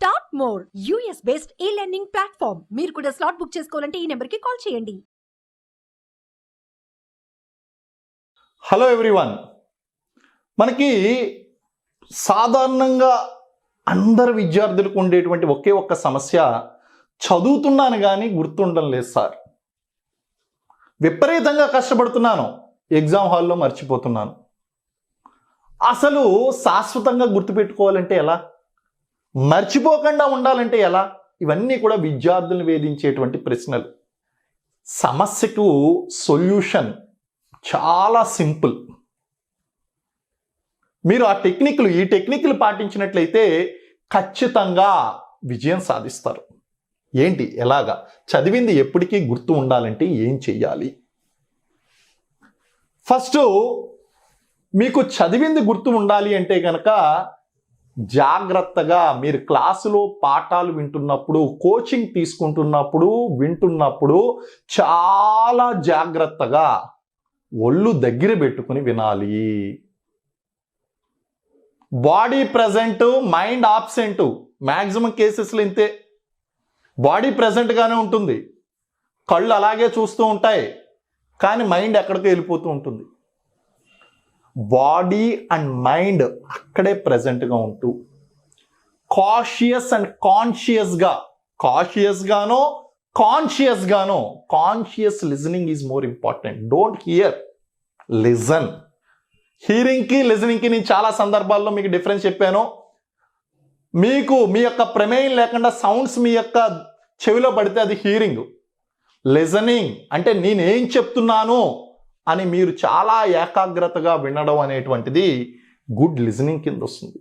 Start more US based ఈ learning platform. మీరు కూడా స్లాట్ బుక్ చేసుకోవాలంటే ఈ నెంబర్కి కాల్ చేయండి. Hello everyone. మనకి సాధారణంగా అందరు విద్యార్థులకు ఉండేటువంటి ఒకే ఒక్క సమస్య, చదువుతున్నాను కానీ గుర్తుండడం లేదు సార్. విపరీతంగా కష్టపడుతున్నాను, ఎగ్జామ్ హాల్లో మర్చిపోతున్నాను. అసలు శాశ్వతంగా గుర్తుపెట్టుకోవాలంటే ఎలా, మర్చిపోకుండా ఉండాలంటే ఎలా? ఇవన్నీ కూడా విద్యార్థులను వేధించేటువంటి ప్రశ్నలు. సమస్యకు సొల్యూషన్ చాలా సింపుల్. మీరు ఈ టెక్నిక్లు పాటించినట్లయితే ఖచ్చితంగా విజయం సాధిస్తారు. ఏంటి, ఎలాగా? చదివింది ఎప్పటికీ గుర్తు ఉండాలంటే ఏం చెయ్యాలి? ఫస్ట్, మీకు చదివింది గుర్తు ఉండాలి అంటే కనుక జాగ్రత్తగా మీరు క్లాసులో పాఠాలు వింటున్నప్పుడు, కోచింగ్ తీసుకుంటున్నప్పుడు, వింటున్నప్పుడు చాలా జాగ్రత్తగా ఒళ్ళు దగ్గర పెట్టుకుని వినాలి. Body present, mind absent. Maximum కేసెస్లో ఇంతే. బాడీ ప్రజెంట్గానే ఉంటుంది, కళ్ళు అలాగే చూస్తూ ఉంటాయి, కానీ మైండ్ ఎక్కడికో వెళ్ళిపోతూ ఉంటుంది. బాడీ అండ్ మైండ్ అక్కడే ప్రజెంట్గా ఉంటూ కాషియస్ అండ్ కాన్షియస్గానో conscious listening is more important. Don't hear, listen. హీరింగ్కి లిజనింగ్కి నేను చాలా సందర్భాల్లో మీకు డిఫరెన్స్ చెప్పాను. మీకు మీ యొక్క ప్రమేయం లేకుండా సౌండ్స్ మీ యొక్క చెవిలో పడితే అది హీరింగ్. లిజనింగ్ అంటే నేనేం చెప్తున్నాను అని మీరు చాలా ఏకాగ్రతగా వినడం అనేటువంటిది గుడ్ లిజనింగ్ కింద వస్తుంది.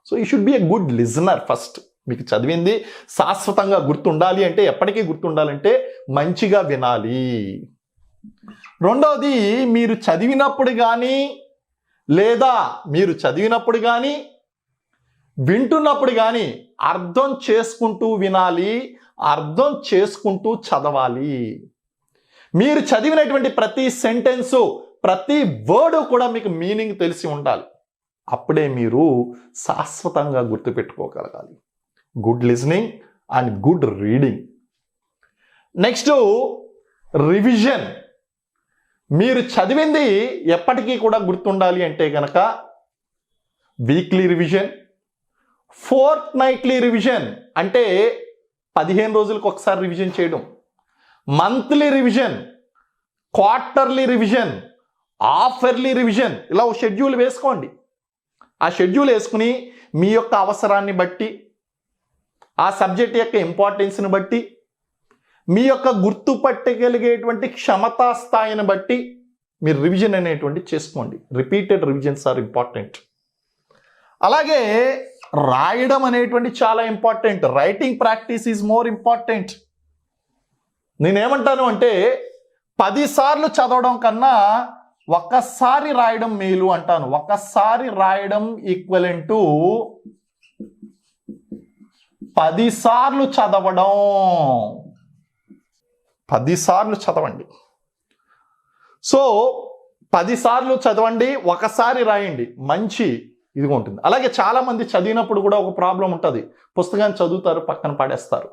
So you should be a good listener first. మీకు చదివింది శాశ్వతంగా గుర్తుండాలి అంటే, ఎప్పటికీ గుర్తుండాలంటే మంచిగా వినాలి. రెండవది, మీరు చదివినప్పుడు కానీ లేదా మీరు చదివినప్పుడు కానీ వింటున్నప్పుడు కానీ అర్థం చేసుకుంటూ వినాలి, అర్థం చేసుకుంటూ చదవాలి. మీరు చదివినటువంటి ప్రతి సెంటెన్సు, ప్రతి వర్డు కూడా మీకు మీనింగ్ తెలిసి ఉండాలి. అప్పుడే మీరు శాశ్వతంగా గుర్తుపెట్టుకోగలగాలి. Good listening and good reading. Next, revision. మీరు చదివింది ఎప్పటికీ కూడా గుర్తుండాలి అంటే కనుక weekly revision, fortnightly revision అంటే 15 రోజులకు ఒకసారి రివిజన్ చేయడం, monthly revision, quarterly revision, half yearly revision. ఇలా ఒక షెడ్యూల్ వేసుకోండి. ఆ షెడ్యూల్ వేసుకుని మీ యొక్క అవసరాన్ని బట్టి, ఆ సబ్జెక్ట్ యొక్క ఇంపార్టెన్స్ని బట్టి, మీ యొక్క గుర్తుపట్టగలిగేటువంటి క్షమతా స్థాయిని బట్టి మీరు రివిజన్ అనేటువంటి చేసుకోండి. Repeated revisions are important. అలాగే రాయడం అనేటువంటి చాలా important. Writing practice is more important. నేనేమంటాను అంటే 10 సార్లు చదవడం కన్నా ఒక్కసారి రాయడం మేలు అంటాను. ఒక్కసారి రాయడం ఈక్వలెంట్ టు 10 సార్లు చదవడం. 10 సార్లు చదవండి. సో 10 సార్లు చదవండి, ఒకసారి రాయండి, మంచి ఇదిగా ఉంటుంది. అలాగే చాలామంది చదివినప్పుడు కూడా ఒక ప్రాబ్లం ఉంటుంది. పుస్తకాన్ని చదువుతారు, పక్కన పడేస్తారు.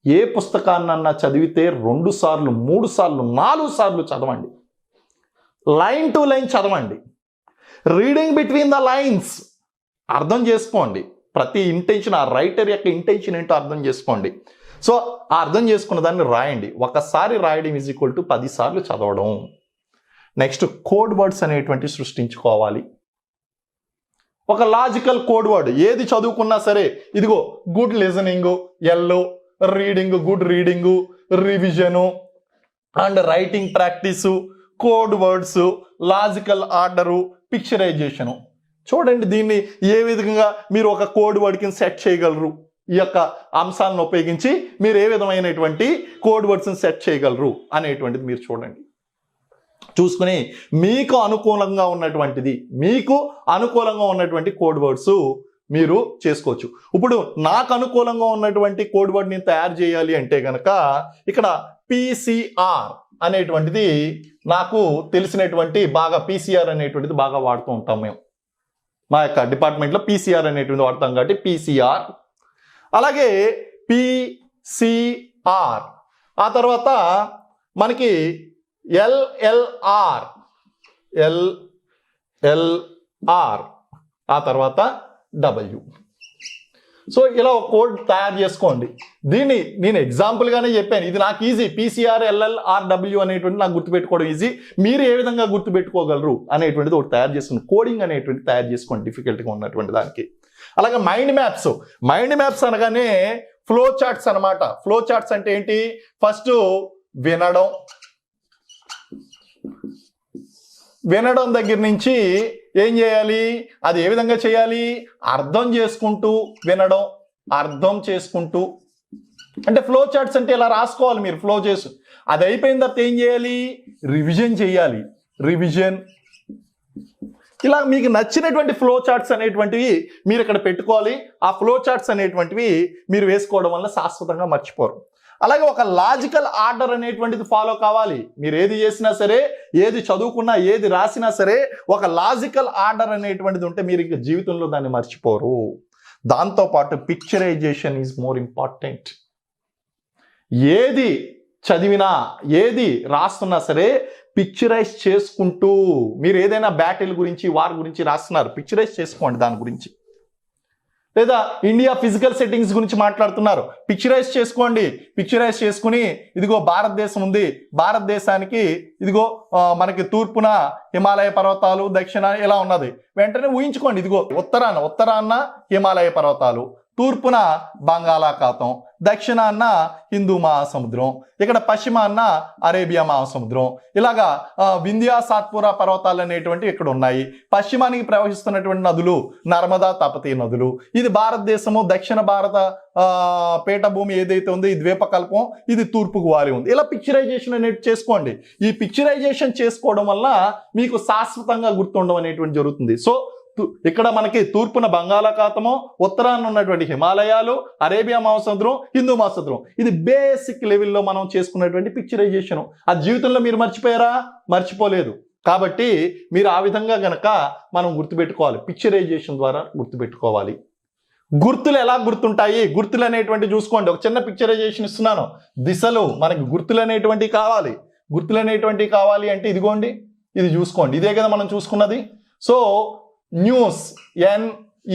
ఏ పుస్తకాన్నన్నా చదివితే 2 సార్లు, 3 సార్లు, 4 సార్లు చదవండి. లైన్ టు లైన్ చదవండి. రీడింగ్ బిట్వీన్ ద లైన్స్ అర్థం చేసుకోండి. ప్రతి ఇంటెన్షన్, ఆ రైటర్ యొక్క ఇంటెన్షన్ ఏంటో అర్థం చేసుకోండి. సో ఆ అర్థం చేసుకున్న దాన్ని రాయండి. ఒకసారి రాయడం ఈజ్ ఈక్వల్ టు 10 సార్లు చదవడం. నెక్స్ట్, కోడ్ వర్డ్స్ అనేటువంటి సృష్టించుకోవాలి. ఒక లాజికల్ కోడ్ వర్డ్ ఏది చదువుకున్నా సరే, ఇదిగో good listening, yellow, reading, good reading, revision and writing practice, code words, logical order, picturisation. చూడండి, దీన్ని ఏ విధంగా మీరు ఒక కోడ్ వర్డ్ కింద సెట్ చేయగలరు. ఈ యొక్క అంశాలను ఉపయోగించి మీరు ఏ విధమైనటువంటి కోడ్ వర్డ్స్ని సెట్ చేయగలరు అనేటువంటిది మీరు చూడండి. చూసుకుని మీకు అనుకూలంగా ఉన్నటువంటి కోడ్ వర్డ్స్ మీరు చేసుకోవచ్చు. ఇప్పుడు నాకు అనుకూలంగా ఉన్నటువంటి కోడ్ వర్డ్ నేను తయారు చేయాలి అంటే కనుక ఇక్కడ పీసీఆర్ అనేటువంటిది నాకు తెలిసినటువంటి పీసీఆర్ అనేటువంటిది బాగా వాడుతూ ఉంటాం మేము. మా యొక్క డిపార్ట్మెంట్లో పీసీఆర్ అనేటువంటిది వాడతాం కాబట్టి పీసీఆర్ అలాగే పిసిఆర్, ఆ తర్వాత మనకి ఎల్ఎల్ఆర్, ఆ తర్వాత డబ్ల్యూ. సో ఇలా ఒక కోడ్ తయారు చేసుకోండి. దీన్ని నేను ఎగ్జాంపుల్గానే చెప్పాను, ఇది నాకు ఈజీ. పీసీఆర్ ఎల్ఎల్ఆర్ డబ్ల్యూ అనేటువంటి నాకు గుర్తుపెట్టుకోవడం ఈజీ. మీరు ఏ విధంగా గుర్తుపెట్టుకోగలరు అనేటువంటిది ఒకటి తయారు చేసుకుని కోడింగ్ అనేటువంటి తయారు చేసుకోండి డిఫికల్ట్గా ఉన్నటువంటి దానికి. అలాగే మైండ్ మ్యాప్స్ అనగానే ఫ్లో చార్ట్స్ అనమాట. ఫ్లో చార్ట్స్ అంటే ఏంటి? ఫస్ట్ వినడం దగ్గర నుంచి ఏం చేయాలి, అది ఏ విధంగా చేయాలి, అర్థం చేసుకుంటూ వినడం, అర్థం చేసుకుంటూ. అంటే ఫ్లో చార్ట్స్ అంటే ఇలా రాసుకోవాలి మీరు ఫ్లో చేసి. అది అయిపోయిన తర్వాత ఏం చేయాలి, రివిజన్ చేయాలి. ఇలా మీకు నచ్చినటువంటి ఫ్లో చార్ట్స్ అనేటువంటివి మీరు ఇక్కడ పెట్టుకోవాలి. ఆ ఫ్లో చార్ట్స్ అనేటువంటివి మీరు వేసుకోవడం వల్ల శాశ్వతంగా మర్చిపోరు. అలాగే ఒక లాజికల్ ఆర్డర్ అనేటువంటిది ఫాలో కావాలి. మీరు ఏది చేసినా సరే, ఏది చదువుకున్నా, ఏది రాసినా సరే ఒక లాజికల్ ఆర్డర్ అనేటువంటిది ఉంటే మీరు ఇక జీవితంలో దాన్ని మర్చిపోరు. దాంతోపాటు పిక్చరైజేషన్ ఈజ్ మోర్ ఇంపార్టెంట్. ఏది చదివినా, ఏది రాస్తున్నా సరే పిక్చరైజ్ చేసుకుంటూ, మీరు ఏదైనా బ్యాటిల్ గురించి, వార్ గురించి రాస్తున్నారు, పిక్చరైజ్ చేసుకోండి దాని గురించి. లేదా ఇండియా ఫిజికల్ సెట్టింగ్స్ గురించి మాట్లాడుతున్నారు, పిక్చరైజ్ చేసుకోండి. పిక్చరైజ్ చేసుకుని ఇదిగో భారతదేశం ఉంది, భారతదేశానికి ఇదిగో మనకి తూర్పున హిమాలయ పర్వతాలు, దక్షిణ ఇలా ఉన్నది. వెంటనే ఊహించుకోండి, ఇదిగో ఉత్తరాన్న హిమాలయ పర్వతాలు, తూర్పున బంగాళాఖాతం, దక్షిణాన్న హిందూ మహాసముద్రం, ఇక్కడ పశ్చిమాన్న అరేబియా మహాసముద్రం. ఇలాగా వింధ్యా సాత్పురా పర్వతాలు అనేటువంటి ఇక్కడ ఉన్నాయి. పశ్చిమానికి ప్రవహిస్తున్నటువంటి నదులు నర్మదా, తపతీ నదులు. ఇది భారతదేశము, దక్షిణ భారత పీఠభూమి ఏదైతే ఉందో ఈ ద్వీపకల్పం, ఇది తూర్పుకు వాలి ఉంది. ఇలా పిక్చరైజేషన్ అనేది చేసుకోండి. ఈ పిక్చరైజేషన్ చేసుకోవడం వల్ల మీకు శాశ్వతంగా గుర్తుండడం అనేటువంటి జరుగుతుంది. సో ఇక్కడ మనకి తూర్పున బంగాళాఖాతము, ఉత్తరాన ఉన్నటువంటి హిమాలయాలు, అరేబియా మహాసముద్రం, హిందూ మహాసముద్రం. ఇది బేసిక్ లెవెల్లో మనం చేసుకున్నటువంటి పిక్చరైజేషన్. ఆ జీవితంలో మీరు మర్చిపోయారా? మర్చిపోలేదు. కాబట్టి మీరు ఆ విధంగా గనక మనం గుర్తుపెట్టుకోవాలి, పిక్చరైజేషన్ ద్వారా గుర్తుపెట్టుకోవాలి. గుర్తులు ఎలా గుర్తుంటాయి? గుర్తులు అనేటువంటి చూసుకోండి. ఒక చిన్న పిక్చరైజేషన్ ఇస్తున్నాను. దిశలు మనకి గుర్తులు అనేటువంటివి కావాలి. గుర్తులు అనేటువంటివి కావాలి అంటే ఇదిగోండి, ఇది చూసుకోండి. ఇదే కదా మనం చూసుకున్నది. So news, NEWS,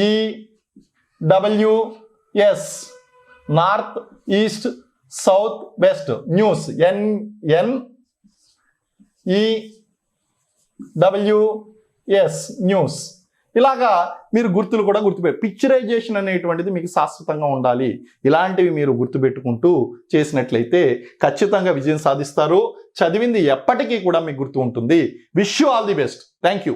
north, east, south, west. News, NEWS, news. ఇలాగా మీరు గుర్తులు కూడా పిక్చరైజేషన్ అనేటువంటిది మీకు శాశ్వతంగా ఉండాలి. ఇలాంటివి మీరు గుర్తుపెట్టుకుంటూ చేసినట్లయితే ఖచ్చితంగా విజయం సాధిస్తారు. చదివింది ఎప్పటికీ కూడా మీకు గుర్తు ఉంటుంది. Wish you all the best. Thank you.